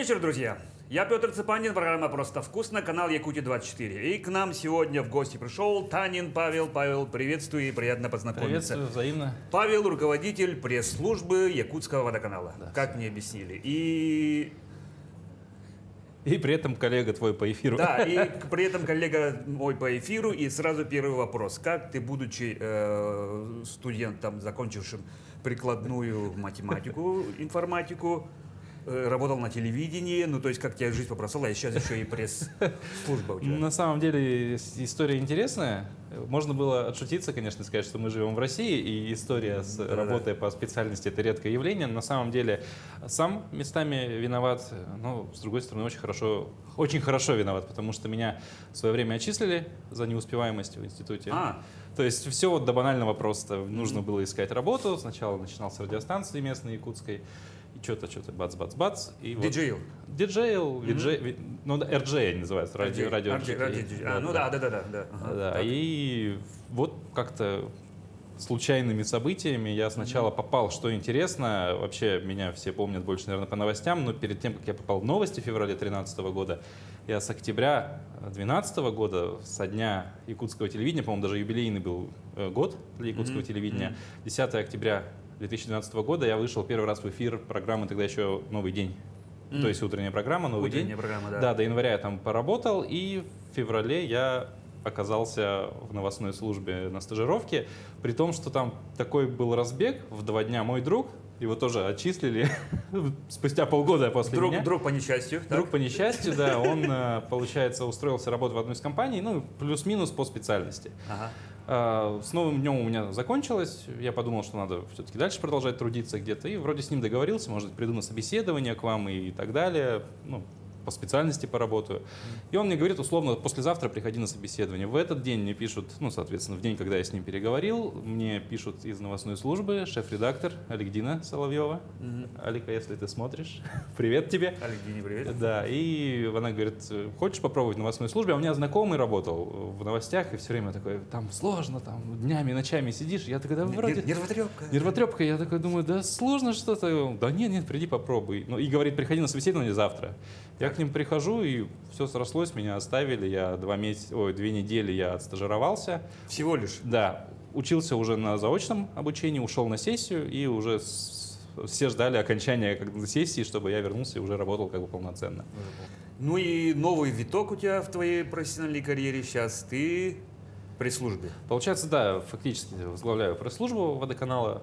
Добрый вечер, друзья! Я Петр Цепанин, программа «Просто вкусно», канал Якутия-24. И к нам сегодня в гости пришел Танин Павел. Павел, приветствую и приятно познакомиться. Приветствую, взаимно. Павел – руководитель пресс-службы Якутского водоканала, да, как мне объяснили. И при этом коллега твой по эфиру. Да, и при этом коллега мой по эфиру. И сразу первый вопрос. Как ты, будучи студентом, закончившим прикладную математику, информатику, работал на телевидении, ну то есть как тебя жизнь попросила, и сейчас еще и пресс-служба у тебя. На самом деле история интересная. Можно было отшутиться, конечно, сказать, что мы живем в России, и история с работой по специальности — это редкое явление. На самом деле сам местами виноват, но с другой стороны очень хорошо виноват, потому что меня в свое время отчислили за неуспеваемость в институте. То есть все вот до банального просто. Нужно было искать работу. Сначала начинал с радиостанции местной якутской. И что-то, бац. И Диджейл. Диджейл, ну, RJ называется, радио. Да. И вот как-то случайными событиями я сначала попал, что интересно, вообще меня все помнят больше, наверное, по новостям, но перед тем, как я попал в новости в феврале 2013 года, я с октября 2012 года, со дня якутского телевидения, по-моему, даже юбилейный был год для якутского телевидения, 10 октября 2012 года я вышел первый раз в эфир программы тогда еще «Новый день». То есть утренняя программа «Новый день». Программа, да. Да, до января я там поработал, и в феврале я оказался в новостной службе на стажировке, при том, что там такой был разбег в 2 дня. Мой друг, его тоже отчислили спустя полгода после меня. Друг по несчастью. Друг по несчастью, да. Он, получается, устроился работать в одной из компаний, ну, плюс-минус по специальности. С новым днем у меня закончилось. Я подумал, что надо все-таки дальше продолжать трудиться где-то. И вроде с ним договорился, может быть, приду на собеседование к вам и так далее. Ну, по специальности поработаю. И он мне говорит, условно, послезавтра приходи на собеседование. В этот день мне пишут, ну, соответственно, в день, когда я с ним переговорил, мне пишут из новостной службы шеф-редактор Аликдина Соловьева. Алика, если ты смотришь, привет тебе. Аликдине, привет. Да, и она говорит, хочешь попробовать в новостной службе? А у меня знакомый работал в новостях, и все время такой, там сложно, там днями, ночами сидишь. Я такой, да вроде... Нервотрепка. Нервотрепка. Я такой думаю, да сложно что-то. Да нет, приди попробуй. Ну, и говорит, приходи на собеседование завтра. Я к ним прихожу, и все срослось, меня оставили. Я 2 недели я отстажировался. Всего лишь? Да. Учился уже на заочном обучении, ушел на сессию, и уже все ждали окончания сессии, чтобы я вернулся и уже работал как бы полноценно. Ну и новый виток у тебя в твоей профессиональной карьере. Сейчас ты в пресс-службе. Получается, да, фактически возглавляю пресс-службу водоканала.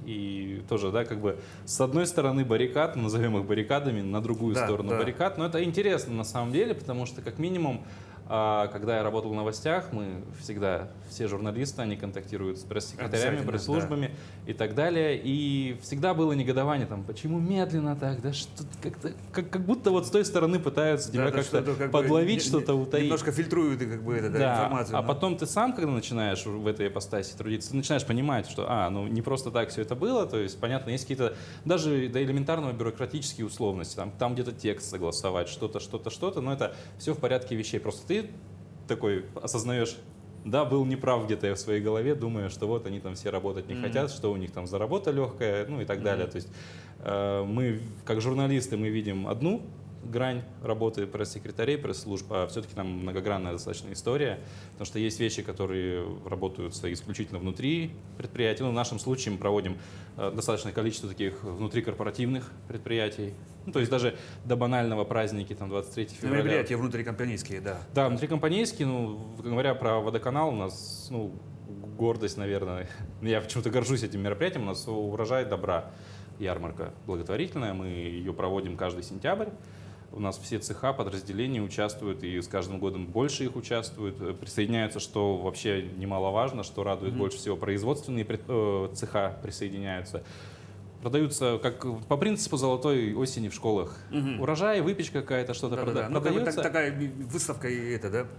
И тоже, да, как бы с одной стороны баррикад, назовем их баррикадами, на другую сторону баррикад. Но это интересно на самом деле, потому что как минимум, когда я работал в новостях, мы всегда, все журналисты, они контактируют с пресс-секретарями, пресс-службами и так далее. И всегда было негодование, там, почему медленно так, да, что как будто вот с той стороны пытаются тебя как-то подловить, что-то утаить. Немножко фильтруют информацию. А потом ты сам, когда начинаешь в этой ипостаси трудиться, ты начинаешь понимать, что, ну не просто так все это было, то есть, понятно, есть какие-то даже до элементарного бюрократические условности, там где-то текст согласовать, что-то, но это все в порядке вещей. Просто ты такой осознаешь, да, был неправ где-то я в своей голове, думая, что вот они там все работать не хотят, что у них там заработа легкая, ну и так далее. То есть мы, как журналисты, мы видим одну грань работы пресс-секретарей, пресс-служб, а все-таки там многогранная достаточно история, потому что есть вещи, которые работают исключительно внутри предприятия. Ну, в нашем случае мы проводим достаточное количество таких внутрикорпоративных предприятий. Ну, то есть даже до банального праздники, там, 23 февраля. Мероприятия внутрикомпанейские, да. Да, внутрикомпанейские, ну, говоря про водоканал, у нас, ну, гордость, наверное, я почему-то горжусь этим мероприятием, у нас урожай добра, ярмарка благотворительная, мы ее проводим каждый сентябрь. У нас все цеха, подразделения участвуют, и с каждым годом больше их участвуют, присоединяются, что вообще немаловажно, что радует больше всего, производственные цеха присоединяются. Продаются как по принципу золотой осени в школах. Урожай, выпечка какая-то, что-то продается. Ну, как бы такая выставка,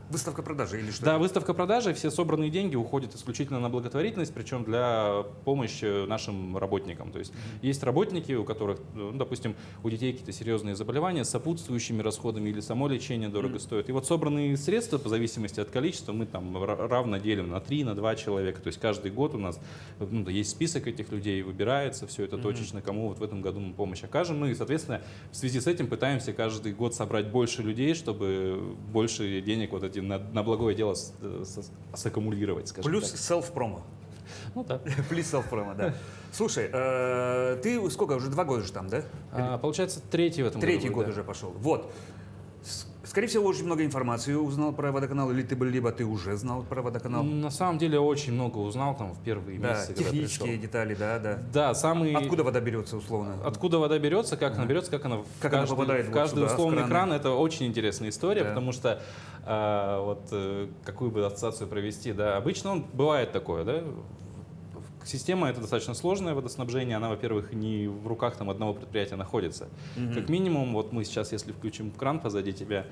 выставка продажи или что? Да, выставка продажи, все собранные деньги уходят исключительно на благотворительность, причем для помощи нашим работникам. То есть есть работники, у которых, ну, допустим, у детей какие-то серьезные заболевания с сопутствующими расходами или само лечение дорого стоит. И вот собранные средства, по зависимости от количества, мы там равно делим на 3, на 2 человека. То есть каждый год у нас есть список этих людей, выбирается все это точно. точечно, кому вот в этом году мы помощь окажем. Ну и, соответственно, в связи с этим пытаемся каждый год собрать больше людей, чтобы больше денег вот эти на благое дело саккумулировать, скажем Плюс так. селф-промо. Ну да. Плюс селф-промо, да. Слушай, ты сколько, уже 2 года же там, да? Получается, третий в этом Третий году. год да. уже пошел. Вот. Скорее всего, очень много информации узнал про водоканал, либо ты уже знал про водоканал. На самом деле очень много узнал там в первые Да, месяцы, когда технические пришел. детали, да. Да, самый... Откуда вода берется, условно? Откуда вода берется, как она берется, как она в Как она каждый, попадает в вот каждый сюда, в условный краны. кран, это очень интересная история, Да. потому что какую бы ассоциацию провести, да, обычно бывает такое, да, система это достаточно сложное водоснабжение, она, во-первых, не в руках там одного предприятия находится. Как минимум, вот мы сейчас, если включим кран позади тебя,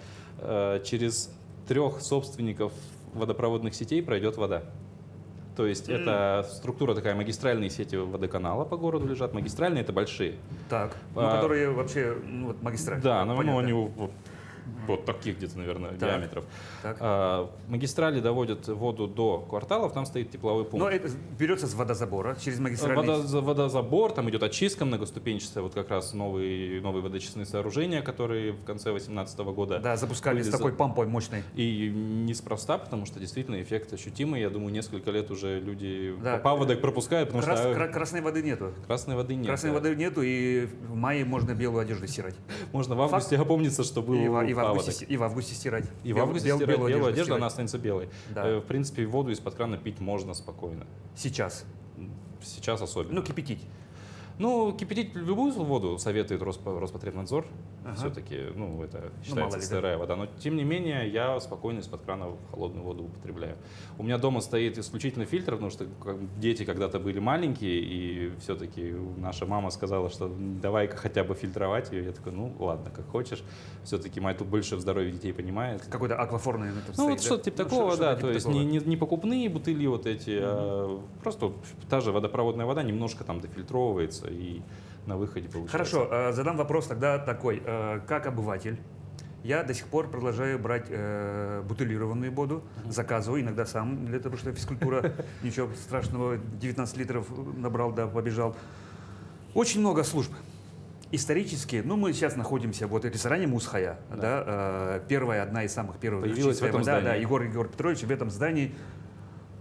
через 3 собственников водопроводных сетей пройдет вода. То есть это структура такая, магистральные сети водоканала по городу лежат. Магистральные — это большие. Так, которые вообще, вот магистраль. Да, но понятно. они вот таких где-то, наверное, Так. диаметров. Так. Магистрали доводят воду до кварталов, там стоит тепловой пункт. Но это берется с водозабора через магистральный. Водозабор, там идет очистка многоступенчатая, вот как раз новые водочистные сооружения, которые в конце 2018 года Да, запускали были с такой помпой мощной. И неспроста, потому что действительно эффект ощутимый. Я думаю, несколько лет уже люди Да. паводок пропускают, потому что Красной воды нету. красной воды нет. Красной да. воды нету, и в мае можно белую одежду стирать. Можно в августе опомниться, что был И в паводок. августе стирать. И в августе стирать белую одежду, стирать. она останется белой. Да. В принципе, воду из-под крана пить можно спокойно. Сейчас. Сейчас особенно. Ну, кипятить. Ну, кипятить любую воду советует Роспотребнадзор. Ага. Все-таки, это мало считается ли, да. сырая вода. Но, тем не менее, я спокойно из-под крана холодную воду употребляю. У меня дома стоит исключительно фильтр, потому что дети когда-то были маленькие, и все-таки наша мама сказала, что давай-ка хотя бы фильтровать ее. Я такой, ну, ладно, как хочешь. Все-таки мать тут больше в здоровье детей понимает. Какой-то аквафор, наверное, там Ну, стоит, вот да? что-то типа Ну, такого, что-то да. типа То есть такого. не покупные бутыли вот эти, а просто та же водопроводная вода немножко там дофильтровывается и на выходе получается. Хорошо, задам вопрос тогда такой. Как обыватель, я до сих пор продолжаю брать бутылированную воду, заказываю, иногда сам, для того, что физкультура, ничего страшного, 19 литров набрал, да, побежал. Очень много служб. Исторически, ну, мы сейчас находимся в ресторане «Мусхая», да, первая, одна из самых первых. Появилась чистая в этом вода, здании. да, Егор Петрович в этом здании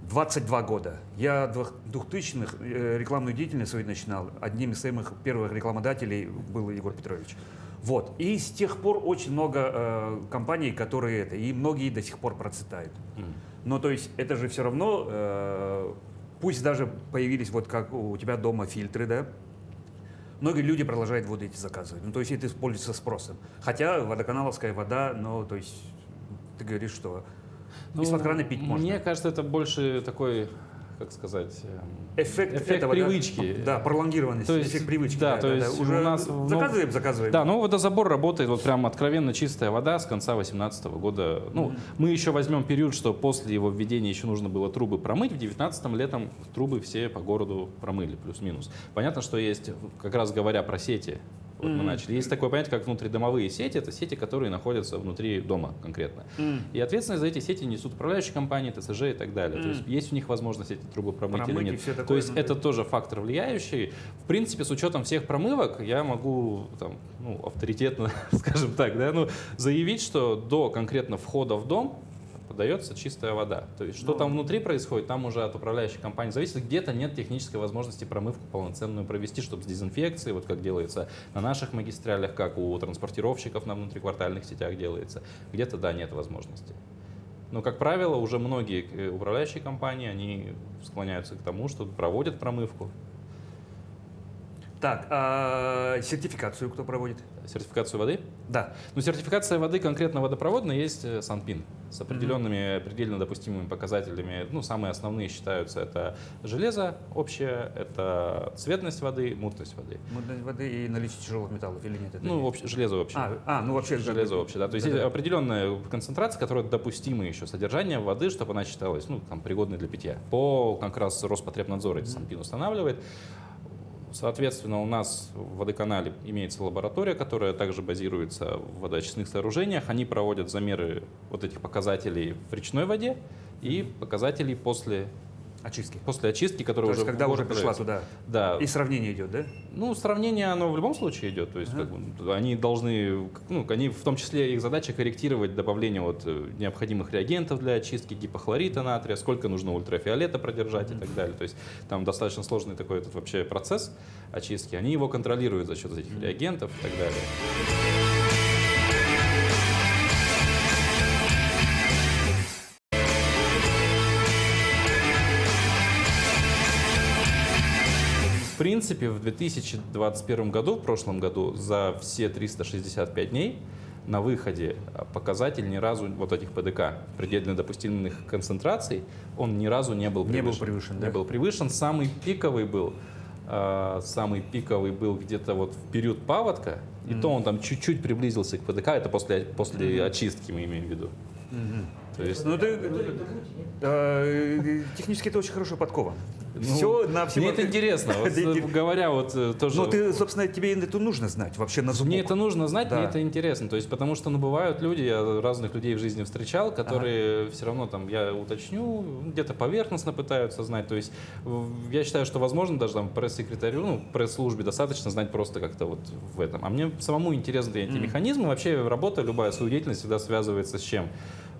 22 года. Я в 2000-х рекламную деятельность свою начинал. Одним из самых первых рекламодателей был Егор Петрович. Вот. И с тех пор очень много компаний, которые и многие до сих пор процветают. Но то есть это же все равно, пусть даже появились вот как у тебя дома фильтры, да, многие люди продолжают воду эти заказывать. Ну, то есть это используется спросом. Хотя водоканаловская вода, ну, то есть ты говоришь, что из-под крана пить можно. Мне кажется, это больше такой, как сказать, Эффект этого, привычки. Да, пролонгированность, То есть, эффект привычки. да, то есть уже у нас, заказываем. Да, но водозабор работает, вот прям откровенно чистая вода с конца 2018 года. Ну, мы еще возьмем период, что после его введения еще нужно было трубы промыть. В 2019 летом трубы все по городу промыли, плюс-минус. Понятно, что есть, как раз говоря про сети, вот мы начали. Есть такое понятие, как внутридомовые сети. Это сети, которые находятся внутри дома конкретно. И ответственность за эти сети несут управляющие компании, ТСЖ и так далее. То есть есть у них возможность эти трубы промыть или и нет. всё такое, То есть ну, это тоже фактор влияющий. В принципе, с учетом всех промывок, я могу там, авторитетно, скажем так, да, заявить, что до конкретно входа в дом подается чистая вода. То есть, что там внутри происходит, там уже от управляющей компании зависит. Где-то нет технической возможности промывку полноценную провести, чтобы с дезинфекцией, вот как делается на наших магистралях, как у транспортировщиков на внутриквартальных сетях делается. Где-то, да, нет возможности. Но, как правило, уже многие управляющие компании, они склоняются к тому, что проводят промывку. Так, сертификацию кто проводит? Сертификацию воды? Да. Ну, сертификация воды конкретно водопроводной есть Санпин с определенными предельно допустимыми показателями. Ну, самые основные считаются это железо общее, это цветность воды, мутность воды. Мутность воды и наличие тяжелых металлов или нет? Ну, железо общее. Ну вообще Железо общее, да. То есть есть определенная концентрация, которая допустима еще содержание воды, чтобы она считалась, пригодной для питья. По как раз Роспотребнадзор эти Санпин устанавливает. Соответственно, у нас в водоканале имеется лаборатория, которая также базируется в водоочистных сооружениях. Они проводят замеры вот этих показателей в речной воде и показателей после Очистки. После очистки, которая То есть, уже когда в уже город пришла продается. туда. Да. И сравнение идет, да? Ну, сравнение, оно в любом случае идет. То есть, как бы, они должны, ну, они в том числе их задача корректировать добавление вот необходимых реагентов для очистки гипохлорита натрия, сколько нужно ультрафиолета продержать и так далее. То есть, там достаточно сложный такой этот вообще процесс очистки. Они его контролируют за счет этих реагентов и так далее. В принципе, в 2021 году, в прошлом году, за все 365 дней на выходе показатель ни разу вот этих ПДК, предельно допустимых концентраций, он ни разу не был превышен. Не был превышен, да? Не был превышен. Самый пиковый был где-то вот в период паводка, и то он там чуть-чуть приблизился к ПДК, это после очистки мы имеем в виду. То есть, Ну, ты технически ты очень хорошо подкован. ну, Все на всем. мне это интересно. Вот, говоря вот тоже... Ну, ты, собственно, тебе это нужно знать вообще на зубок. Мне это нужно знать, Да. мне это интересно. То есть, потому что, ну, бывают люди, я разных людей в жизни встречал, которые все равно там, я уточню, где-то поверхностно пытаются знать. То есть, я считаю, что, возможно, даже там пресс-секретарю, ну, пресс-службе достаточно знать просто как-то вот в этом. А мне самому интересны эти механизмы. Вообще, работа, любая свою деятельность всегда связывается с чем?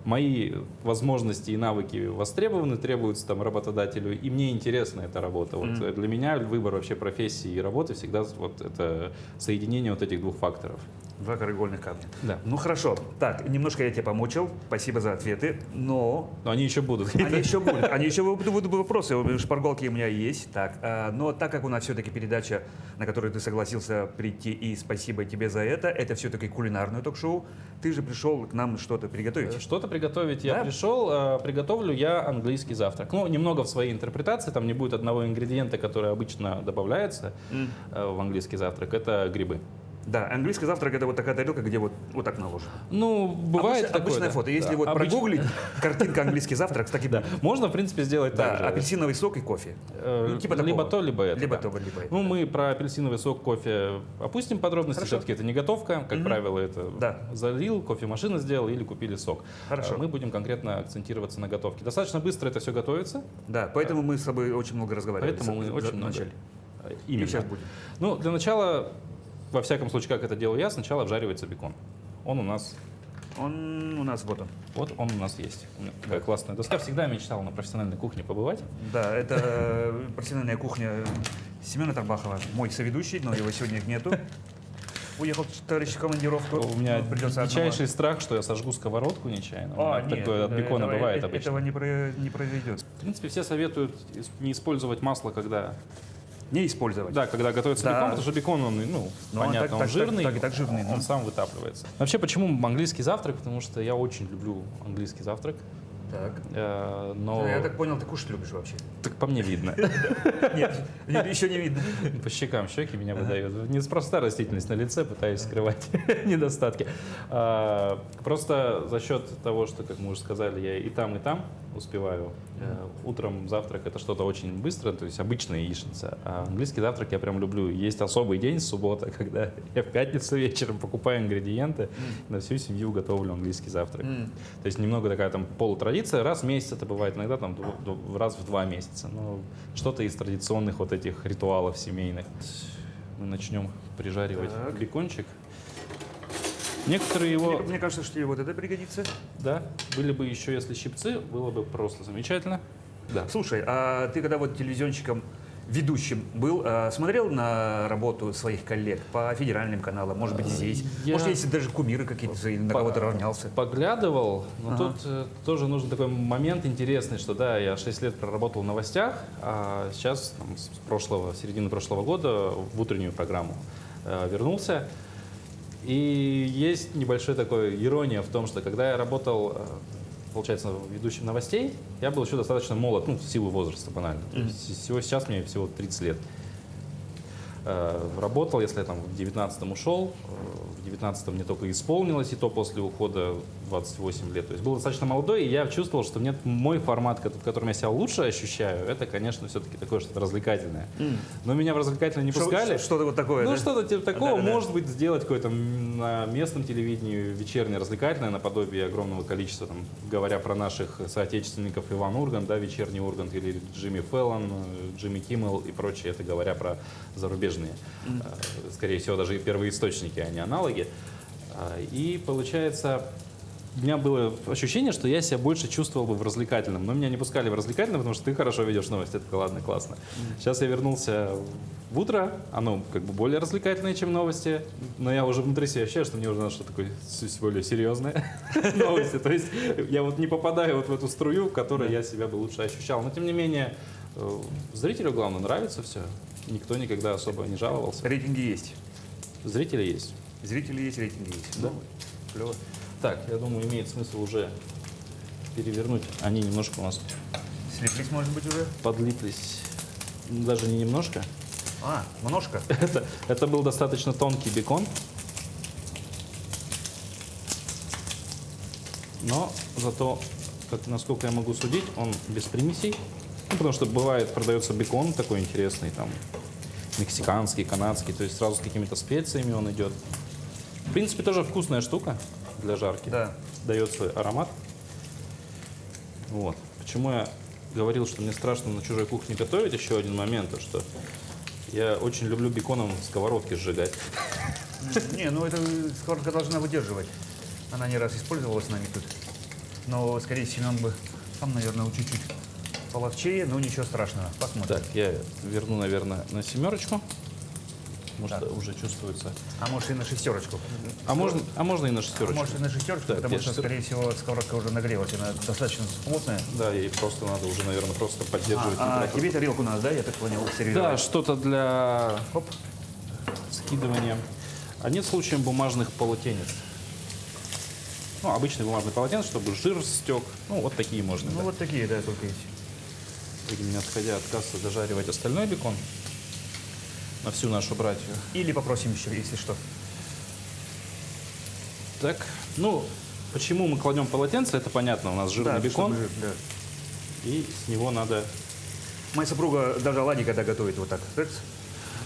Мои возможности и навыки востребованы, требуются там работодателю, и мне интересна эта работа. Вот для меня выбор вообще профессии и работы всегда вот это соединение вот этих двух факторов. Два краеугольных камня. Да. Ну, хорошо. Так, немножко я тебя помучил. Спасибо за ответы. Но они еще будут. Они еще будут. Они еще будут вопросы. Шпаргалки у меня есть. Так, но так как у нас все-таки передача, на которую ты согласился прийти, и спасибо тебе за это все-таки кулинарное ток-шоу. Ты же пришел к нам что-то приготовить. Что-то приготовить я Да? пришел. Приготовлю я английский завтрак. Ну, немного в своей интерпретации. Там не будет одного ингредиента, который обычно добавляется в английский завтрак. Это грибы. Да, английский завтрак — это вот такая тарелка, где вот так наложено. Ну, бывает такое, Обычное да. фото. Если Да, вот прогуглить, картинка английский завтрак, так и Да. будет. Можно, в принципе, сделать Да, так же. апельсиновый сок и кофе. Типа Либо такого. то, либо это. Либо да. то, либо это. Ну, мы про апельсиновый сок, кофе опустим подробности. Хорошо. Все-таки это не готовка. Как правило, это Да. залил, кофемашина сделал или купили сок. Хорошо. Мы будем конкретно акцентироваться на готовке. Достаточно быстро это все готовится. Да, поэтому мы с тобой очень много разговаривали. Поэтому мы очень много. Вначале. Именно. И сейчас будем. Ну, для начала, во всяком случае, как это делаю я, сначала обжаривается бекон. Он у нас Он у нас вот он. Вот он у нас есть. У меня такая классная доска. Всегда мечтал на профессиональной кухне побывать. Да, это профессиональная кухня Семена Тарбахова, мой соведущий, но его сегодня нету. Уехал товарищ в командировку. У меня Ну, придется дичайший страх, что я сожгу сковородку нечаянно. У меня нет, такое от бекона этого, бывает обычно. Этого не произойдет. В принципе, все советуют не использовать масло, когда... Не использовать. Да, когда готовится Да. бекон, потому что бекон, он, ну, Но он понятно, так он жирный, так жирный, он ну. сам вытапливается. Вообще, почему английский завтрак? Потому что я очень люблю английский завтрак. Так. Но Я так понял, ты кушать любишь вообще. так по мне видно. Нет, еще не видно. По щекам щеки меня выдают. Неспроста растительность на лице, пытаюсь скрывать недостатки. Просто за счет того, что, как мы уже сказали, я и там успеваю. Утром завтрак — это что-то очень быстро, то есть обычная яичница. А английский завтрак я прям люблю. Есть особый день, суббота, когда я в пятницу вечером покупаю ингредиенты, на всю семью готовлю английский завтрак. То есть немного такая там полутрадиция. Раз в месяц это бывает, иногда там раз в 2 месяца. Но что-то из традиционных вот этих ритуалов семейных. Мы начнем прижаривать Так. бекончик. Некоторые его, Мне кажется, что и вот это пригодится. да, были бы еще, если щипцы, было бы просто замечательно. Да. Слушай, а ты когда вот телевизионщиком ведущим был, смотрел на работу своих коллег по федеральным каналам, может быть, здесь? Я- Может, есть даже кумиры какие-то, на кого-то равнялся? Поглядывал, но Ага. тут тоже нужен такой момент интересный, что да, я 6 лет проработал в новостях, а сейчас там, середины прошлого года в утреннюю программу вернулся. И есть небольшая такая ирония в том, что когда я работал, получается, ведущим новостей, я был еще достаточно молод, ну, в силу возраста банально. То есть сейчас мне всего 30 лет. работал, если я там в 19-м ушел, в 19-м мне только исполнилось, и то после ухода 28 лет. То есть был достаточно молодой, и я чувствовал, что нет, мой формат, в котором я себя лучше ощущаю, это, конечно, все-таки такое что-то развлекательное. Но меня в развлекательное не пускали. Что-то вот такое, Ну, да? что-то типа такого, Да-да-да. может быть, сделать какое-то на местном телевидении вечернее развлекательное наподобие огромного количества, там, говоря про наших соотечественников Иван Ургант, да, вечерний Ургант, или Джимми Фэллон, Джимми Киммел и прочее, это говоря про зарубежные, скорее всего, даже и первоисточники, а не аналоги. И получается, у меня было ощущение, что я себя больше чувствовал бы в развлекательном. Но меня не пускали в развлекательном, потому что ты хорошо ведешь новости. Это ладно, классно. Сейчас я вернулся в утро. Оно как бы более развлекательное, чем новости. Но я уже внутри себя ощущаю, что мне уже надо что-то такое более серьезное. Новости. То есть я вот не попадаю вот в эту струю, в которой я себя бы лучше ощущал. Но тем не менее, зрителю, главное, нравится все. Никто никогда особо не жаловался. Рейтинги есть. Зрители есть. Зрители есть, рейтинги есть. Да. Ну, клево. Так, я думаю, имеет смысл уже перевернуть. Они немножко у нас Слиплись, может быть, уже? подлиплись. Даже не немножко. Множко. Это был достаточно тонкий бекон. Но зато, насколько я могу судить, он без примесей. Ну, потому что бывает, продается бекон такой интересный, там, мексиканский, канадский, то есть сразу с какими-то специями он идет. В принципе, тоже вкусная штука для жарки. Да. Дает свой аромат. Вот. Почему я говорил, что мне страшно на чужой кухне готовить, еще один момент, то что я очень люблю беконом сковородки сжигать. Не, ну это сковородка должна выдерживать. Она не раз использовалась нами тут. Но, скорее всего, нам бы там, наверное, чуть-чуть половчее, но ничего страшного. Посмотрим. Так, я верну, наверное, на 7, потому что Так. уже чувствуется. А может и на 6. А можно и на 6. Может и на 6, Да, потому я что, 6. скорее всего, сковородка уже нагрелась. Она достаточно плотная. Да, ей просто надо уже, наверное, просто поддерживать температуру. Тебе тарелку надо, да, я так понял, Да, сервировать? что-то для Оп. скидывания. А нет случаем бумажных полотенец? Ну, обычный бумажный полотенец, чтобы жир стек. Ну, вот такие можно. Ну да. вот такие, да, только есть. Будем, не отходя от кассы, дожаривать остальной бекон на всю нашу братью. Или попросим еще, если что. Так, ну, почему мы кладем полотенце, это понятно. У нас жирный бекон, чтобы, да. и с него надо... Моя супруга даже оладьи когда готовит вот так,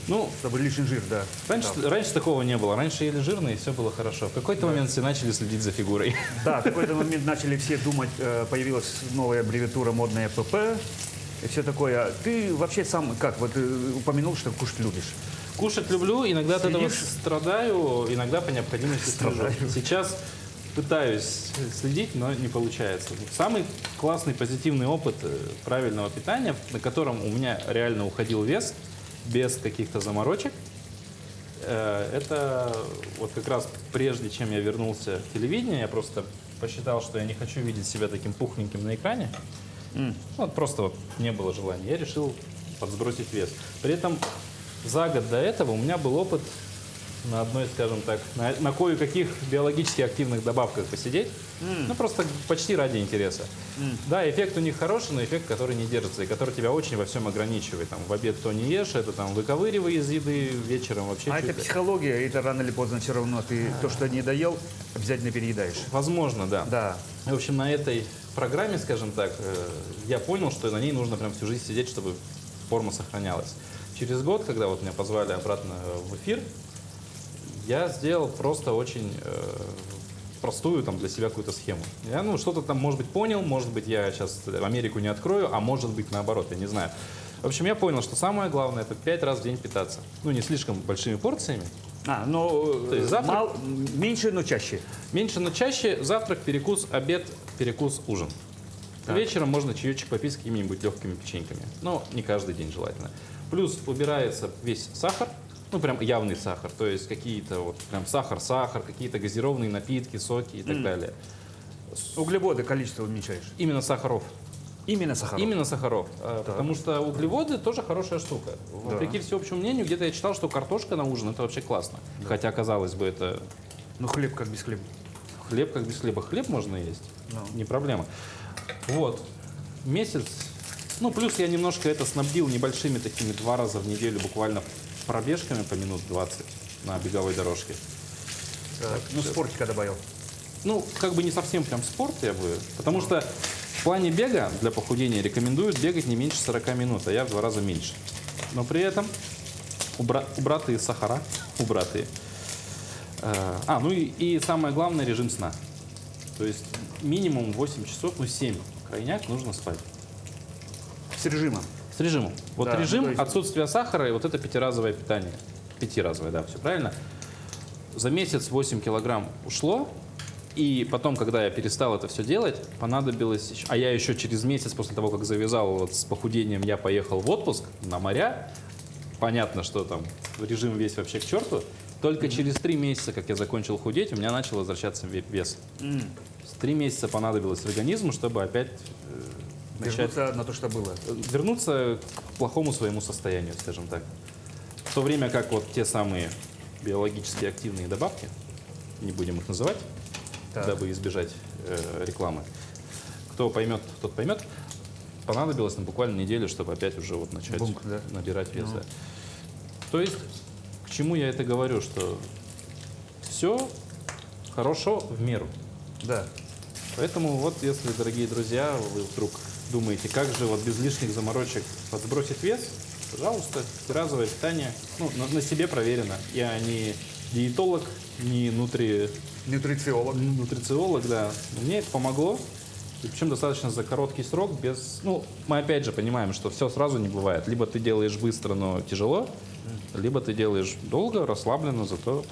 Ну, чтобы лишний жир, да. раньше такого не было. Раньше ели жирно, и все было хорошо. В какой-то момент все начали следить за фигурой. Да, в какой-то момент начали все думать, появилась новая аббревиатура модная ПП и все такое. Ты вообще сам как, вот упомянул, что кушать любишь. Кушать люблю, иногда от этого Следишь? страдаю, иногда по необходимости слежу. Страдаю. Сейчас пытаюсь следить, но не получается. Самый классный позитивный опыт правильного питания, на котором у меня реально уходил вес, без каких-то заморочек, это вот как раз прежде, чем я вернулся в телевидение, я просто посчитал, что я не хочу видеть себя таким пухленьким на экране. Вот просто вот не было желания. Я решил подсбросить вес. При этом за год до этого у меня был опыт на одной, скажем так, на кое-каких биологически активных добавках посидеть. Ну, просто почти ради интереса. Да, эффект у них хороший, но эффект, который не держится, и который тебя очень во всем ограничивает. Там, в обед то не ешь, это там выковыривай из еды, вечером вообще А чуть это ли. психология, это рано или поздно все равно ты то, что не доел, обязательно переедаешь. Возможно, да. Да. В общем, на этой программе, скажем так, я понял, что на ней нужно прям всю жизнь сидеть, чтобы форма сохранялась. Через год, когда вот меня позвали обратно в эфир, я сделал просто очень простую там для себя какую-то схему. Я, ну, что-то там, может быть, понял, может быть, я сейчас Америку не открою, а может быть, наоборот, я не знаю. В общем, я понял, что самое главное – это 5 раз в день питаться. Ну, не слишком большими порциями. То есть завтрак- меньше, но чаще. Меньше, но чаще. Завтрак, перекус, обед, перекус, ужин. Так. Вечером можно чаечек попить с какими-нибудь легкими печеньками. Но не каждый день желательно. Плюс убирается весь сахар. Ну, прям явный сахар. То есть какие-то вот прям сахар, какие-то газированные напитки, соки и так далее. Углеводы количество уменьшаешь. Именно сахаров. Именно сахар. Именно сахаров. Потому что углеводы тоже хорошая штука. Вопреки всеобщему мнению, где-то я читал, что картошка на ужин это вообще классно. Хотя, казалось бы, это Ну, хлеб как без хлеба. хлеб как без хлеба. Хлеб можно есть, Ну. не проблема. Вот. Месяц. Ну, плюс я немножко это снабдил небольшими такими 2 раза в неделю буквально пробежками по минут 20 на беговой дорожке. Так, ну, спортика добавил. Ну, как бы не совсем прям спорт, я бы. Потому что в плане бега для похудения рекомендуют бегать не меньше 40 минут, а я в 2 раза меньше. Но при этом убратые сахара, убратые. Ну и самое главное, режим сна. То есть минимум 8 часов, 7 крайняк нужно спать. С режимом. С режимом. Вот Да, режим, ну, то есть- отсутствие сахара и вот это 5-разовое питание. 5-разовое, да, все правильно. За месяц 8 килограмм ушло, и потом, когда я перестал это все делать, понадобилось... А я еще через месяц после того, как завязал вот с похудением, я поехал в отпуск на моря. Понятно, что там режим весь вообще к черту. Только через 3 месяца, как я закончил худеть, у меня начал возвращаться вес. 3 месяца понадобилось организму, чтобы опять начать... Вернуться на то, что было. Вернуться к плохому своему состоянию, скажем так. В то время как вот те самые биологически активные добавки, не будем их называть, Так. дабы избежать рекламы. Кто поймет, тот поймет. Понадобилось буквально неделю, чтобы опять уже вот начать Бунк, да. набирать вес. Да. То есть, к чему я это говорю, что все хорошо в меру. Да. Поэтому вот, если, дорогие друзья, вы вдруг думаете, как же вот без лишних заморочек подсбросить вес, пожалуйста, разовое питание, ну, на себе проверено. Я не диетолог, не Нутрициолог. нутрициолог, да. Мне это помогло. И причем достаточно за короткий срок, без... Ну, мы опять же понимаем, что все сразу не бывает. Либо ты делаешь быстро, но тяжело, либо ты делаешь долго, расслабленно, зато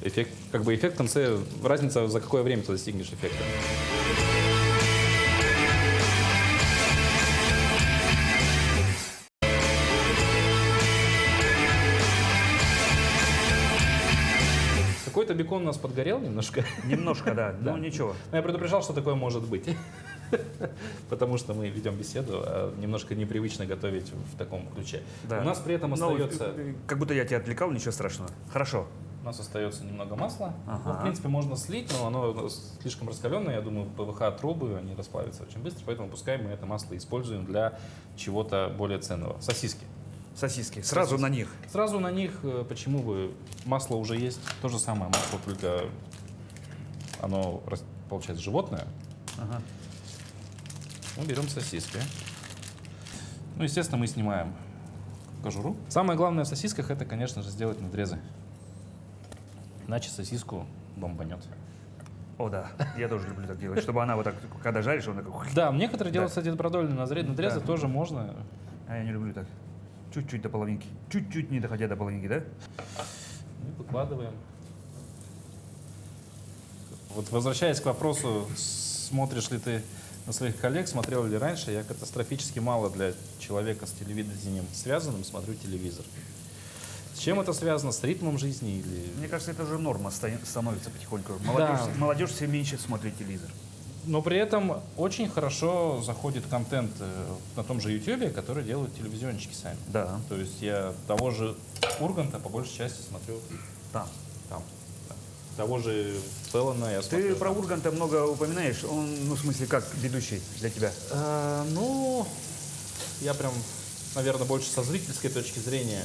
эффект, как бы эффект в конце, разница, за какое время ты достигнешь эффекта. Какой-то бекон у нас подгорел немножко. Немножко, да. Да. Ну, ничего. Но я предупреждал, что такое может быть. Потому что мы ведем беседу, а немножко непривычно готовить в таком ключе. Да. У нас при этом Ну, остается... как будто я тебя отвлекал, ничего страшного. Хорошо. У нас остается немного масла. Ага. Ну, в принципе, можно слить, но оно слишком раскаленное. Я думаю, ПВХ-трубы, они расплавятся очень быстро, поэтому пускай мы это масло используем для чего-то более ценного. Сосиски. Сосиски. Сразу Сосиски. на них. Сразу на них, почему бы, масло уже есть, то же самое масло, только оно, получается, животное. Ага. Мы берем сосиски. Ну, естественно, мы снимаем кожуру. Самое главное в сосисках — это, конечно же, сделать надрезы. Иначе сосиску бомбанет. О, да. Я тоже люблю так делать. Чтобы она вот так, когда жаришь, она так... Да, некоторые делают, Да. кстати, продольные надрезы, Да. тоже можно. А я не люблю так. Чуть-чуть до половинки. Чуть-чуть не доходя до половинки, да? Мы выкладываем. Вот возвращаясь к вопросу, смотришь ли ты на своих коллег, смотрел ли раньше, я катастрофически мало для человека с телевидением связанным смотрю телевизор. С чем это связано? С ритмом жизни или... Мне кажется, это уже норма становится потихоньку. Да. Молодежь все меньше смотрит телевизор. Но при этом очень хорошо заходит контент на том же YouTube, который делают телевизионщики сами. Да. То есть я того же Урганта по большей части смотрю Там. там. Да. Того же Феллона я смотрю. Ты про там. Урганта много упоминаешь. Он, ну, в смысле, как ведущий для тебя? Ну, я прям, наверное, больше со зрительской точки зрения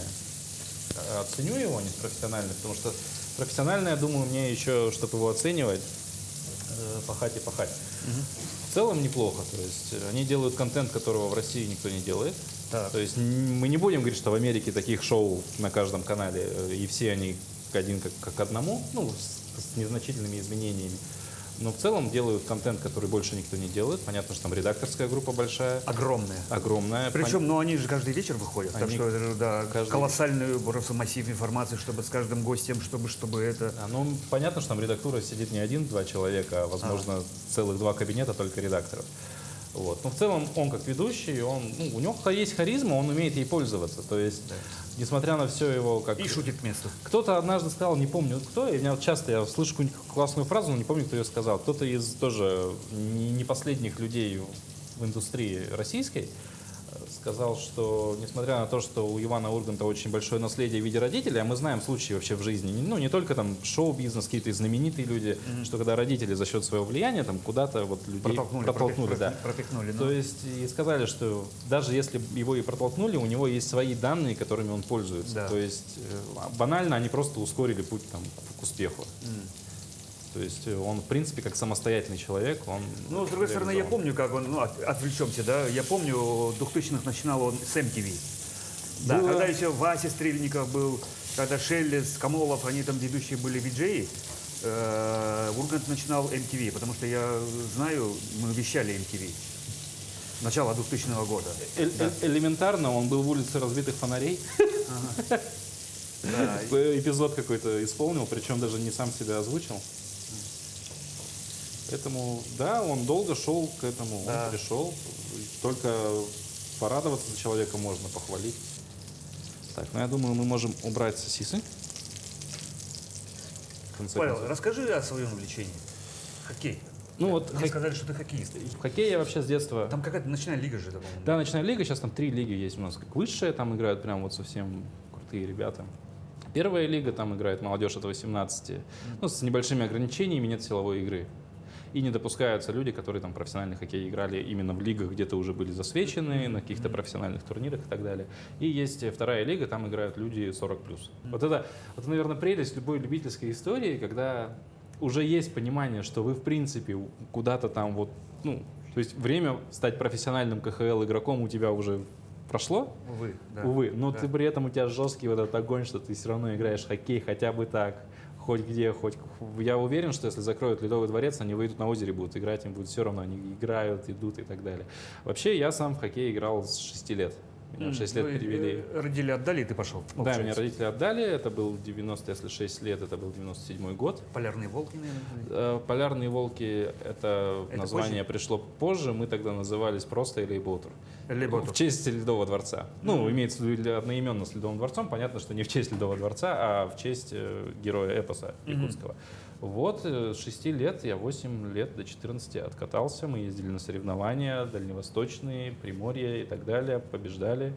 оценю его, а не с профессиональной, потому что профессионально, я думаю, мне еще, чтобы его оценивать, пахать и пахать. В целом неплохо, то есть они делают контент, которого в России никто не делает. Так. То есть мы не будем говорить, что в Америке таких шоу на каждом канале, и все они один как одному, ну, с незначительными изменениями. Но в целом делают контент, который больше никто не делает. Понятно, что там редакторская группа большая, Огромная. огромная. Причем, ну, они же каждый вечер выходят. Так Они что это же, да, каждый колоссальный просто массив информации, чтобы с каждым гостем, чтобы это... Ну, понятно, что там редактура сидит не 1-2 человека, а, возможно, целых 2 кабинета только редакторов. Вот. Но в целом он как ведущий, у него есть харизма, он умеет ей пользоваться. То есть, несмотря на все его как... И шутит к месту. Кто-то однажды сказал, не помню кто, и меня часто я слышу какую-нибудь классную фразу, но не помню, кто ее сказал. Кто-то из тоже не последних людей в индустрии российской сказал, что несмотря на то, что у Ивана Урганта очень большое наследие в виде родителей, а мы знаем случаи вообще в жизни, ну не только там шоу-бизнес, какие-то знаменитые люди, что когда родители за счет своего влияния там куда-то вот людей протолкнули, да. Пропихнули, То есть и сказали, что даже если его и протолкнули, у него есть свои данные, которыми он пользуется. Да. То есть банально они просто ускорили путь там, к успеху. То есть он, в принципе, как самостоятельный человек, он... Ну, с другой стороны, я реализован. помню, как он, ну, отвлечемся, да, я помню, в 2000-х начинал он с MTV. Да, Было. когда еще Вася Стрельников был, когда Шеллес, Камолов, они там ведущие были виджеи, Ургант начинал MTV, потому что я знаю, мы вещали MTV. Начало 2000 года. Элементарно, он был в улице разбитых фонарей. Да. Эпизод какой-то исполнил, причем даже не сам себя озвучил. Поэтому, да, он долго шел к этому, Да. он пришел. Только порадоваться за человека можно, похвалить. Так, ну я думаю, мы можем убрать сосисы. В конце Павел, концов. расскажи о своем увлечении. Хоккей. Ну вот Мне сказали, что ты хоккеист. в хоккее я вообще с детства... Там какая-то ночная лига же, это, по-моему. Да, ночная лига, сейчас там 3 лиги есть у нас. Как высшая, там играют прям вот совсем крутые ребята. Первая лига, там играет молодежь от 18, ну, с небольшими ограничениями, нет силовой игры. И не допускаются люди, которые там профессиональный хоккей играли именно в лигах, где-то уже были засвечены, на каких-то профессиональных турнирах и так далее. И есть вторая лига, там играют люди 40+. Вот это, наверное, прелесть любой любительской истории, когда уже есть понимание, что вы, в принципе, куда-то там вот, ну, то есть время стать профессиональным КХЛ игроком у тебя уже прошло, Увы, да. увы, но Да. ты при этом у тебя жесткий вот этот огонь, что ты все равно играешь в хоккей хотя бы так, хоть где, хоть... Я уверен, что если закроют Ледовый дворец, они выйдут на озере, будут играть, им будет все равно, они играют, идут и так далее. Вообще, я сам в хоккей играл с 6 лет. Меня в 6 лет Вы, перевели. Родители отдали, и ты пошел. Да, получается. меня родители отдали, это был 90, если 6 лет, это был 97-й год. Полярные волки, наверное. Полярные волки, это название пришло позже, мы тогда назывались просто Элейботер. Элейботер. В честь Ледового дворца. Ну, имеется в виду одноименно с Ледовым дворцом, понятно, что не в честь Ледового дворца, а в честь героя эпоса якутского. Вот, с 6 лет, я 8 лет до 14 откатался, мы ездили на соревнования дальневосточные, Приморье и так далее, побеждали.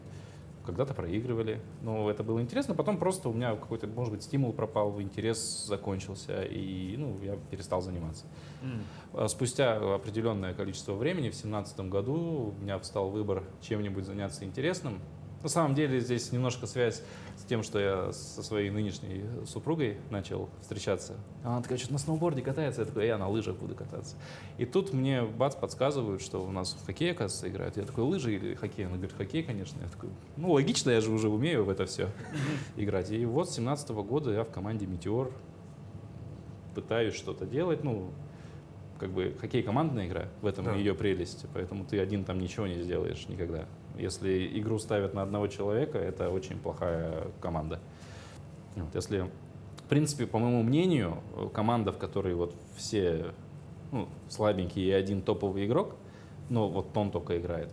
Когда-то проигрывали. Но это было интересно. Потом просто у меня какой-то, может быть, стимул пропал, интерес закончился, и ну, я перестал заниматься. Спустя определенное количество времени, в 2017 году, у меня встал выбор чем-нибудь заняться интересным. На самом деле здесь немножко связь с тем, что я со своей нынешней супругой начал встречаться. Она такая, что-то на сноуборде катается, я такой, я на лыжах буду кататься. И тут мне бац подсказывают, что у нас в хоккей, оказывается, играют. Я такой, лыжи или хоккей? Она говорит, хоккей, конечно. Я такой, ну логично, я же уже умею в это все играть. И вот с 2017 года я в команде «Метеор», пытаюсь что-то делать, ну, как бы хоккей командная игра, в этом Да. ее прелесть, поэтому ты один там ничего не сделаешь никогда. Если игру ставят на одного человека, это очень плохая команда. Вот, если, в принципе, по моему мнению, команда, в которой вот все ну, слабенькие и один топовый игрок, но вот он только играет,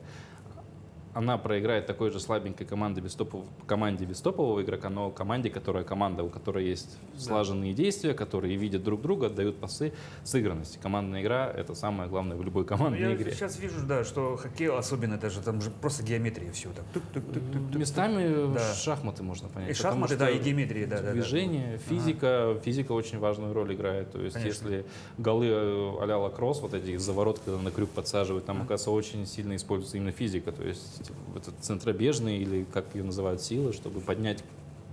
она проиграет такой же слабенькой команде без топового игрока, но команде, которая команда, у которой есть слаженные действия, которые видят друг друга, отдают пасы, сыгранность. Командная игра — это самое главное в любой Ну, командной я игре. сейчас вижу, да, что хоккей особенно даже там же просто геометрия все так. Тук-тук-тук-тук-тук. Местами Да. шахматы можно понять. И потому шахматы, что да, и геометрия, да, да, да. движение, физика очень важную роль играет. То есть, Конечно. если голы а-ля лакросс, вот эти из-за ворот, когда на крюк подсаживают, там, оказывается, очень сильно используется именно физика. То есть, этот центробежный, или как ее называют, силы, чтобы поднять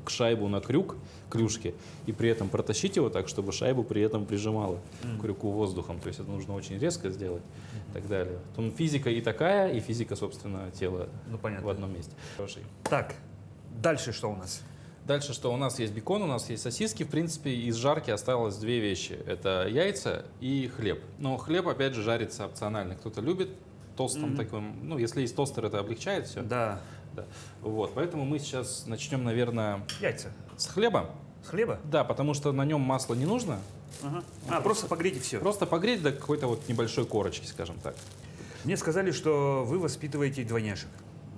шайбу на крюк, клюшки, и при этом протащить его так, чтобы шайбу при этом прижимало к крюку воздухом. То есть это нужно очень резко сделать и так далее. Там физика и такая, и физика, собственно, тела Ну, понятно. в одном месте. Хороший. Так, дальше что у нас? Дальше что? У нас есть бекон, у нас есть сосиски. В принципе, из жарки осталось две вещи. Это яйца и хлеб. Но хлеб, опять же, жарится опционально. Кто-то любит тостом таким. Ну, если есть тостер, это облегчает все. Да, Да. Вот, поэтому мы сейчас начнем, наверное, яйца. с хлеба. С хлеба? Да, потому что на нем масла не нужно. Ага. А, просто погреть и все. Просто погреть до какой-то вот небольшой корочки, скажем так. Мне сказали, что вы воспитываете двойняшек.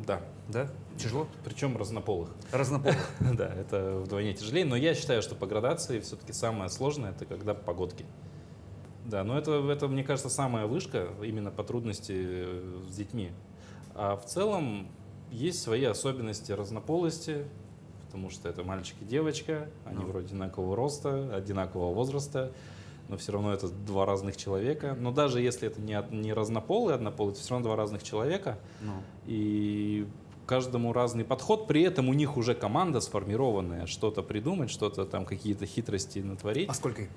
Да. Да? Тяжело? Причем разнополых. Разнополых. Да, это вдвойне тяжелее. Но я считаю, что по градации все-таки самое сложное — это когда погодки. Да, но это, мне кажется, самая вышка именно по трудности с детьми. А в целом есть свои особенности разнополости, потому что это мальчик и девочка, они вроде одинакового роста, одинакового возраста, но все равно это два разных человека. Но даже если это не разнополый, однополый, это все равно два разных человека. Ну. И каждому разный подход, при этом у них уже команда сформированная, что-то придумать, что-то там, какие-то хитрости натворить. А сколько их?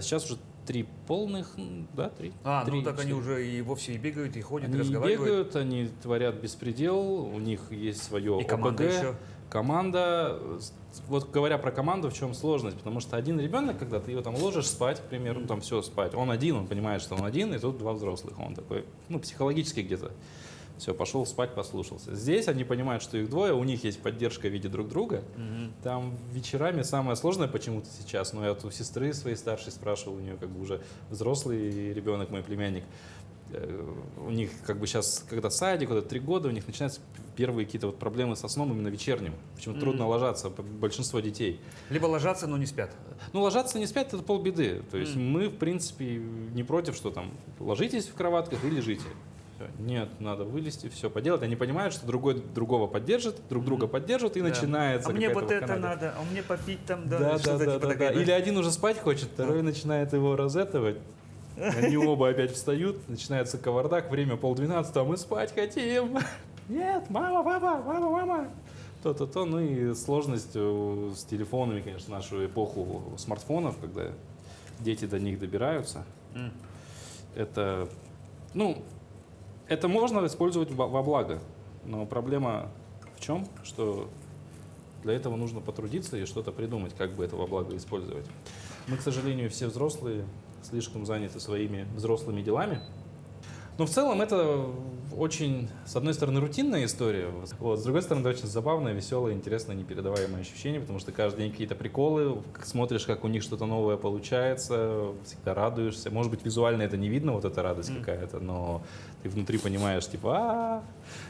Сейчас уже 3 полных, да, 3. Ну так они уже и вовсе и бегают, и ходят, и Они разговаривают. бегают, они творят беспредел, у них есть свое И команда ОПГ. еще. Команда, вот говоря про команду, в чем сложность? Потому что один ребенок, когда ты его там ложишь спать, к примеру, там все спать, он один, он понимает, что он один, и тут два взрослых, он такой, психологически где-то. Все, пошел спать, послушался. Здесь они понимают, что их двое, у них есть поддержка в виде друг друга. Там вечерами самое сложное почему-то сейчас, но я у сестры своей старшей спрашивал, у нее как бы уже взрослый ребенок, мой племянник. У них как бы сейчас, когда садик, 3 года, у них начинаются первые какие-то вот проблемы со сном именно вечерним. Почему трудно ложаться, большинство детей. Либо ложатся, но не спят. Ложаться не спят — это полбеды. То есть мы, в принципе, не против, что там ложитесь в кроватках и лежите. Всё. Нет, надо вылезти, все поделать. Они понимают, что другого поддержит, друг друга поддержат, и начинается А мне какая-то вот это вакханалия. надо, а мне попить там, Да. что-то типа такое, да? Или один уже спать хочет, второй начинает его розетовать. Они оба опять встают, начинается кавардак, время 11:30, а мы спать хотим. Нет, мама, папа, мама. То. Ну и сложность с телефонами, конечно, в нашу эпоху смартфонов, когда дети до них добираются. Это можно использовать во благо, но проблема в чем? Что для этого нужно потрудиться и что-то придумать, как бы это во благо использовать. Мы, к сожалению, все взрослые слишком заняты своими взрослыми делами. Но в целом это очень, с одной стороны, рутинная история, с другой стороны, это очень забавное, веселое, интересное, непередаваемое ощущение, потому что каждый день какие-то приколы, смотришь, как у них что-то новое получается, всегда радуешься. Может быть, визуально это не видно, вот эта радость какая-то, но ты внутри понимаешь, типа,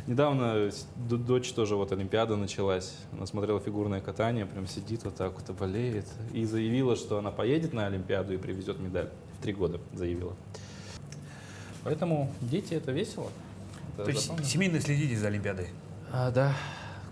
Недавно дочь тоже, Олимпиада началась, она смотрела фигурное катание, прям сидит вот так вот и болеет, и заявила, что она поедет на Олимпиаду и привезет медаль. В 3 года заявила. Поэтому дети — это весело. Это То есть забавно. семейно следите за Олимпиадой? Да,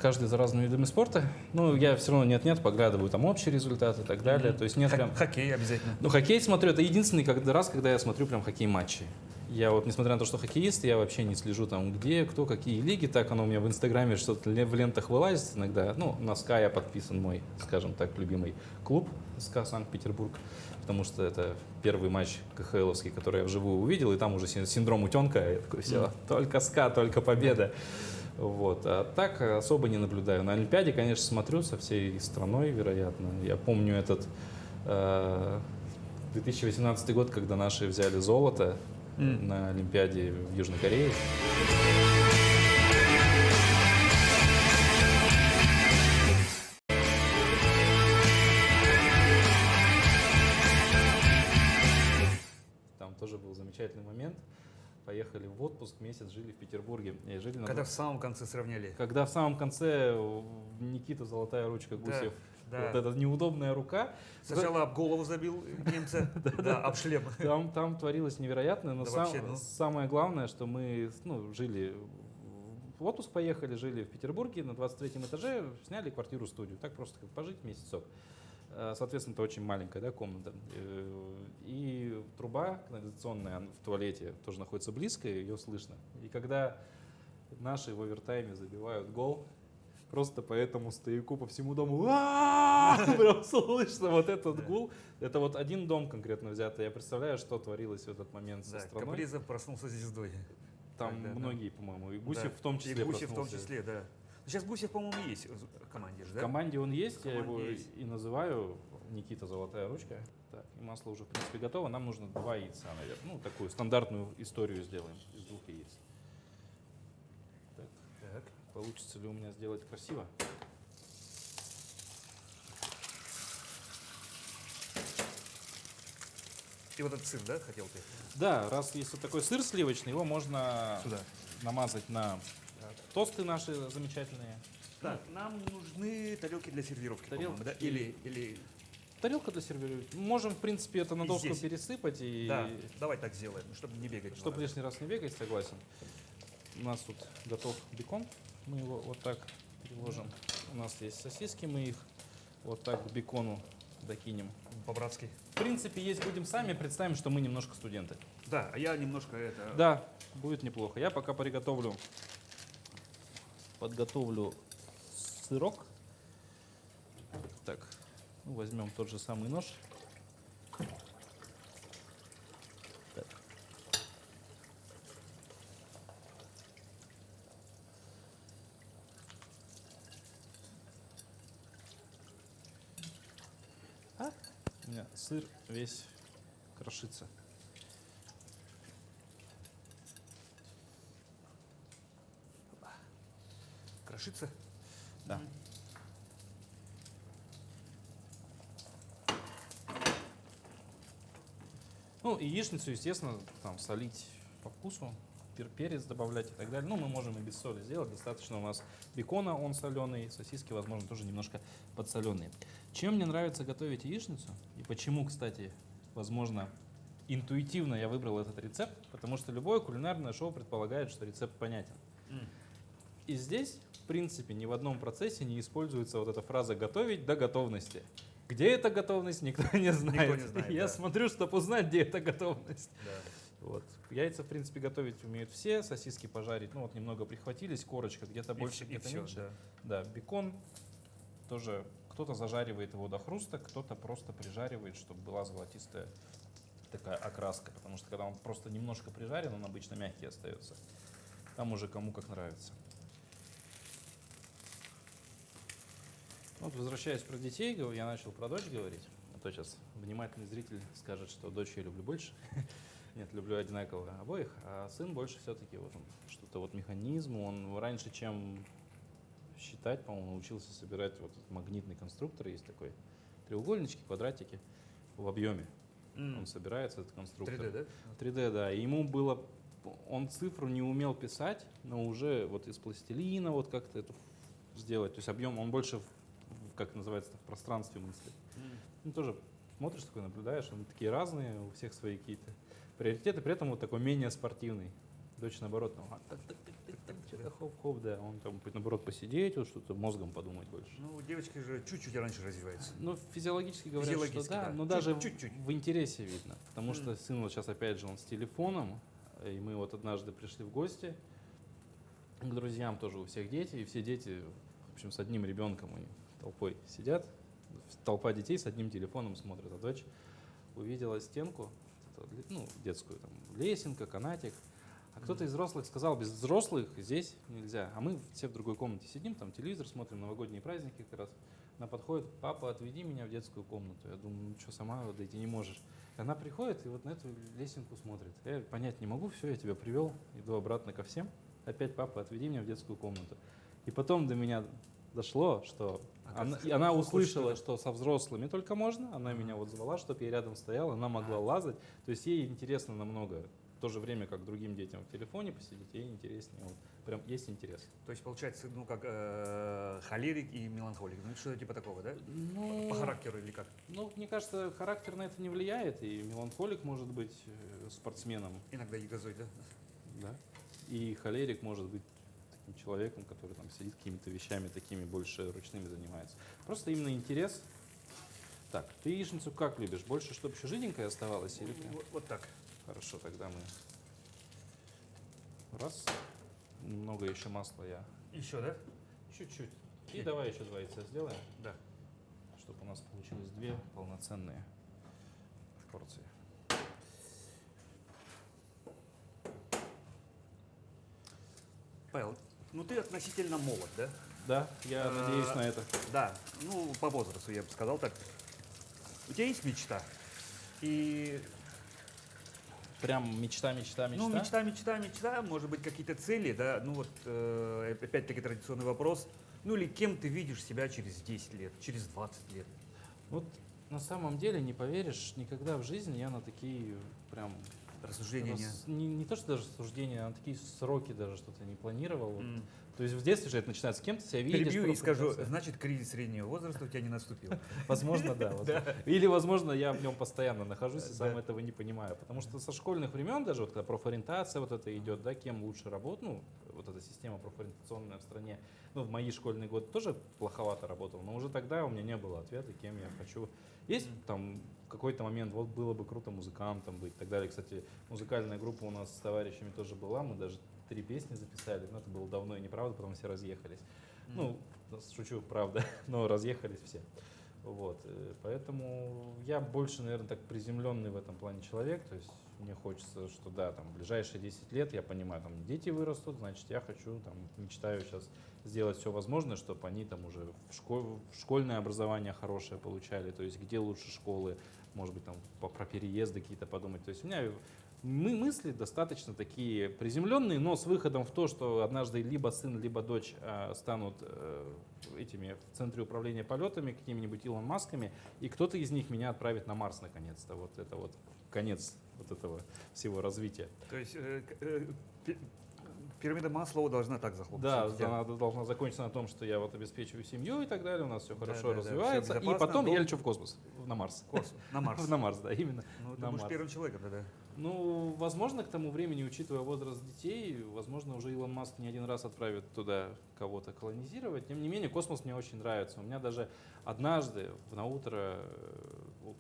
каждый за разными видами спорта. Я все равно нет-нет, поглядываю там общий результат и так далее. То есть нет прям... Хоккей обязательно. Хоккей смотрю, это единственный раз, когда я смотрю прям хоккей-матчи. Я несмотря на то, что хоккеист, я вообще не слежу там, где, кто, какие лиги. Так оно у меня в Инстаграме что-то в лентах вылазит иногда. На СКА я подписан, мой, скажем так, любимый клуб СКА Санкт-Петербург. Потому что это первый матч КХЛовский, который я вживую увидел, и там уже синдром утенка. Я такой, все, только ска, только победа. А так особо не наблюдаю. На Олимпиаде, конечно, смотрю со всей страной, вероятно. Я помню этот 2018 год, когда наши взяли золото на Олимпиаде в Южной Корее. Там тоже был замечательный момент. Поехали в отпуск, месяц жили в Петербурге. Когда в самом конце сравняли. Когда в самом конце Никита «Золотая ручка» Гусев, вот эта неудобная рука. Сначала об голову забил немца, об шлем. Там творилось невероятное, но самое главное, что мы жили, в отпуск поехали, жили в Петербурге, на 23-м этаже, сняли квартиру-студию, так просто как пожить месяцок. Соответственно, это очень маленькая комната. И труба канализационная в туалете тоже находится близко, ее слышно. И когда наши в овертайме забивают гол, просто по этому стояку по всему дому прям слышно вот этот гул. Это один дом конкретно взятый. Я представляю, что творилось в этот момент со страной. Капризов проснулся звездой. Там многие, по-моему, и Гусев в том числе. И Гусев в том числе, да. Сейчас Гусев, по-моему, есть в команде же, да? В команде он есть, я его и называю Никита «Золотая ручка». Так, и масло уже, в принципе, готово. Нам нужно 2 яйца, наверное. Такую стандартную историю сделаем из 2 яиц. Так. Получится ли у меня сделать красиво? И вот этот сыр, да, хотел ты? Да, раз есть такой сыр сливочный, его можно намазать на тосты наши замечательные. Так, нам нужны тарелки для сервировки, по-моему, да? Или... Тарелка для сервировки. Можем, в принципе, это на доску пересыпать. Да, давай так сделаем, чтобы не бегать. Чтобы лишний раз не бегать, согласен. У нас тут готов бекон. Мы его вот так приложим. У нас есть сосиски, мы их вот так к бекону докинем. По-братски. В принципе, есть будем сами, представим, что мы немножко студенты. Да, а я немножко это... Да, будет неплохо. Я пока подготовлю сырок. Так, ну, возьмем тот же самый нож. Так. У меня сыр весь крошится. Крошится? Да. Ну, яичницу, естественно, там солить по вкусу, перец добавлять и так далее. Ну, мы можем и без соли сделать. Достаточно у нас бекона, он соленый, сосиски, возможно, тоже немножко подсоленые. Чем мне нравится готовить яичницу и почему, кстати, возможно, интуитивно я выбрал этот рецепт, потому что любое кулинарное шоу предполагает, что рецепт понятен. И здесь, в принципе, ни в одном процессе не используется вот эта фраза «готовить до готовности». Где эта готовность, никто не знает. Никто не знает, Я да. смотрю, чтобы узнать, где эта готовность. Да. Вот. Яйца, в принципе, готовить умеют все, сосиски пожарить, ну вот немного прихватились, корочка где-то больше, где-то всё, меньше. да. Да, бекон тоже кто-то зажаривает его до хруста, кто-то просто прижаривает, чтобы была золотистая такая окраска, потому что когда он просто немножко прижарен, он обычно мягкий остается. Там уже кому как нравится. Вот, возвращаясь про детей, я начал про дочь говорить. А то сейчас внимательный зритель скажет, что дочь я люблю больше. Нет, люблю одинаково обоих, а сын больше все-таки вот он, что-то вот механизм. Он раньше, чем считать, по-моему, научился собирать вот этот магнитный конструктор. Есть такой треугольнички, квадратики в объеме. Он собирается, этот конструктор. 3D, да? 3D, да. И ему было... Он цифру не умел писать, но уже вот из пластилина вот как-то это сделать. То есть объем, он больше, как называется, в пространстве мыслит. Ну, тоже смотришь такой, наблюдаешь, они такие разные, у всех свои какие-то приоритеты, при этом вот такой менее спортивный. Дочь, наоборот, там, что-то хоп-хоп, да, он там будет, наоборот, посидеть, вот что-то мозгом подумать больше. Ну, девочки же чуть-чуть раньше развиваются. Ну, физиологически говорят, Физиологически, что да, да. но даже Чуть-чуть. в интересе видно, потому что сын вот сейчас, опять же, он с телефоном, и мы вот однажды пришли в гости к друзьям, тоже у всех дети, и все дети, в общем, с одним ребенком и толпой сидят, толпа детей с одним телефоном смотрят, а дочь увидела стенку, ну, детскую, там, лесенка, канатик, а кто-то из взрослых сказал, без взрослых здесь нельзя, а мы все в другой комнате сидим, там телевизор смотрим, новогодние праздники как раз. Она подходит, папа, отведи меня в детскую комнату. Я думаю, ну что, сама дойти не можешь. И она приходит и вот на эту лесенку смотрит. Я понять не могу, все, я тебя привел, иду обратно ко всем. Опять, папа, отведи меня в детскую комнату. И потом до меня дошло, что она услышала, что со взрослыми только можно. Она меня вот звала, чтобы я рядом стоял, она могла лазать. То есть ей интересно намного. В то же время, как другим детям в телефоне посидеть, ей интереснее. Вот, прям есть интерес. То есть, получается, ну, как холерик и меланхолик. Ну, что-то типа такого, да? Ну, По характеру или как? Ну, мне кажется, характер на это не влияет, и меланхолик может быть спортсменом, Иногда ягозой, да? да, и холерик может быть таким человеком, который там сидит какими-то вещами такими больше ручными занимается. Просто именно интерес. Так, ты яичницу как любишь? Больше, чтобы еще жиденькая оставалась или прям? Вот так. Хорошо, тогда мы раз, немного еще масла я, Еще, да? чуть-чуть. И давай еще 2 яйца сделаем, Да. чтобы у нас получилось 2 полноценные порции. Павел, ну ты относительно молод, да? Да, я надеюсь на это. Да, ну по возрасту я бы сказал так. У тебя есть мечта? И Прям мечта. ну мечта, может быть какие-то цели, да? Ну вот опять-таки традиционный вопрос. Ну или кем ты видишь себя через 10 лет, через 20 лет? Вот на самом деле, не поверишь, никогда в жизни я на такие прям Рассуждения не... не то что даже рассуждения, а на такие сроки даже что-то не планировал. Вот То есть в детстве же это начинается с кем-то себя видишь. Перебью и просто скажу, просто. значит, кризис среднего возраста у тебя не наступил. Возможно, да. Или, возможно, я в нем постоянно нахожусь и сам этого не понимаю. Потому что со школьных времен даже, вот когда профориентация вот это идет, да, кем лучше работать, ну, вот эта система профориентационная в стране, ну, в мои школьные годы тоже плоховато работала, но уже тогда у меня не было ответа, кем я хочу. Есть там в какой-то момент, вот было бы круто музыкантом быть и так далее. Кстати, музыкальная группа у нас с товарищами тоже была, мы даже 3 песни записали, но это было давно и неправда, потом все разъехались. Ну, шучу, правда, но разъехались все. Вот, поэтому я больше, наверное, так приземленный в этом плане человек, то есть мне хочется, что да, там, в ближайшие 10 лет, я понимаю, там, дети вырастут, значит, я хочу, там, мечтаю сейчас сделать все возможное, чтобы они там уже в школьное образование хорошее получали, то есть где лучше школы, может быть, там, про переезды какие-то подумать, то есть у меня мысли достаточно такие приземленные, но с выходом в то, что однажды либо сын, либо дочь станут этими в центре управления полетами, какими-нибудь Илон Масками, и кто-то из них меня отправит на Марс наконец-то. Вот это вот конец вот этого всего развития. То есть пирамида Маслоу должна так захлопнуться. Да, она должна закончиться на том, что я вот обеспечиваю семью и так далее, у нас все хорошо да, развивается, всё и потом безопасно, я лечу в космос, на Марс. На Марс. На Марс, да, именно. Ну, ты на будешь Марс. первым человеком тогда. Ну, возможно, к тому времени, учитывая возраст детей, возможно, уже Илон Маск не один раз отправит туда кого-то колонизировать. Тем не менее, космос мне очень нравится. У меня даже однажды на утро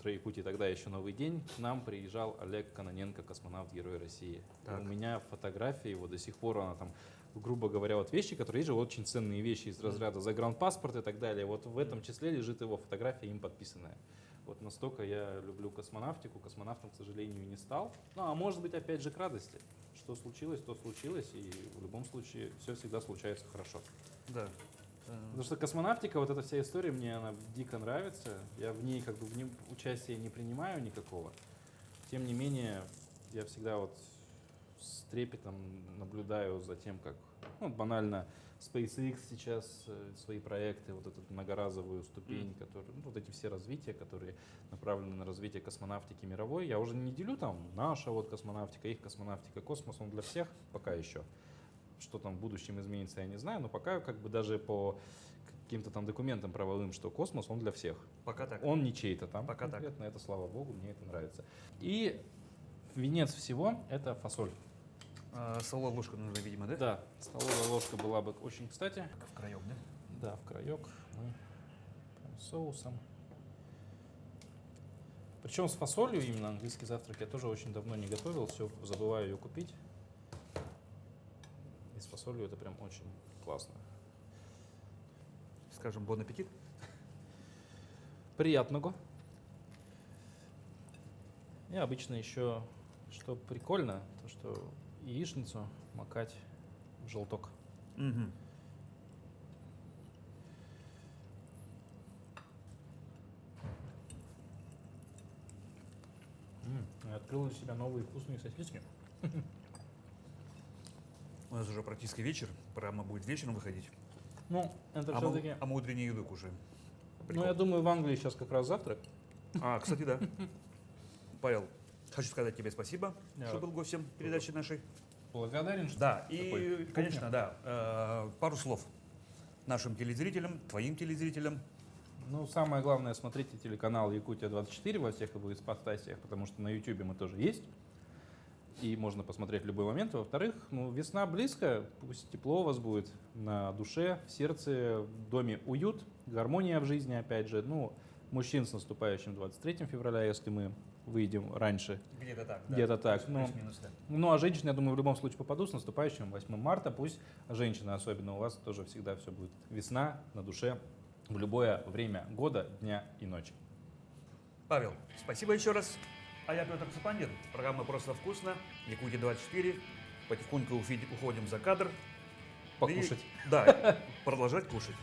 Якутии, тогда еще новый день, к нам приезжал Олег Кононенко, космонавт, Герой России. И у меня фотография его до сих пор, она там, грубо говоря, вот вещи, которые есть же очень ценные вещи из разряда загранпаспорт и так далее. Вот в этом числе лежит его фотография, им подписанная. Вот настолько я люблю космонавтику, космонавтом, к сожалению, не стал. Ну, а может быть, опять же, к радости. Что случилось, то случилось, и в любом случае все всегда случается хорошо. Да. Потому что космонавтика, вот эта вся история, мне она дико нравится. Я в ней как бы участия не принимаю никакого. Тем не менее, я всегда вот с трепетом наблюдаю за тем, как, ну, банально, SpaceX сейчас свои проекты, вот эту многоразовую ступень, которые, ну, вот эти все развития, которые направлены на развитие космонавтики мировой. Я уже не делю там наша вот космонавтика, их космонавтика, космос, он для всех пока еще. Что там в будущем изменится, я не знаю, но пока как бы даже по каким-то там документам правовым, что космос, он для всех. Пока так. Он не чей-то там. Пока конкретно, это слава богу, мне это нравится. И венец всего — это фасоль. Столовая ложка нужна, видимо, да? Да, столовая ложка была бы очень кстати. В краек, да? Да, в краек мы прям с соусом. Причем с фасолью именно английский завтрак я тоже очень давно не готовил, все забываю ее купить. И с фасолью это прям очень классно. Скажем, бон аппетит. Приятного. И обычно еще, что прикольно, то что яичницу макать в желток. Угу. Я открыл для себя новые вкусные сосиски. У нас уже практически вечер. Программа будет вечером выходить. Ну, это А все-таки... мы утренний еду кушаем. Ну, я думаю, в Англии сейчас как раз завтрак. Кстати, да. Павел, хочу сказать тебе спасибо, Да. что был гостем передачи нашей. Благодарен, что Да, такой и, кухня. конечно, да, пару слов нашим телезрителям, твоим телезрителям. Ну, самое главное, смотрите телеканал Якутия-24 во всех его ипостасиях, потому что на YouTube мы тоже есть. И можно посмотреть в любой момент. Во-вторых, ну, весна близко, пусть тепло у вас будет на душе, в сердце, в доме уют, гармония в жизни, опять же. Ну, мужчин с наступающим 23 февраля, если мы выйдем раньше. Где-то так. Где-то так. Ну, Плюс-минус, да. ну, а женщины, я думаю, в любом случае попадут с наступающим 8 марта. Пусть женщины, особенно у вас, тоже всегда все будет весна на душе в любое время года, дня и ночи. Павел, спасибо еще раз. А я Петр Цепандин. Программа «Просто вкусно». Якутия-24. Потихоньку уходим за кадр. Покушать. Да, продолжать кушать.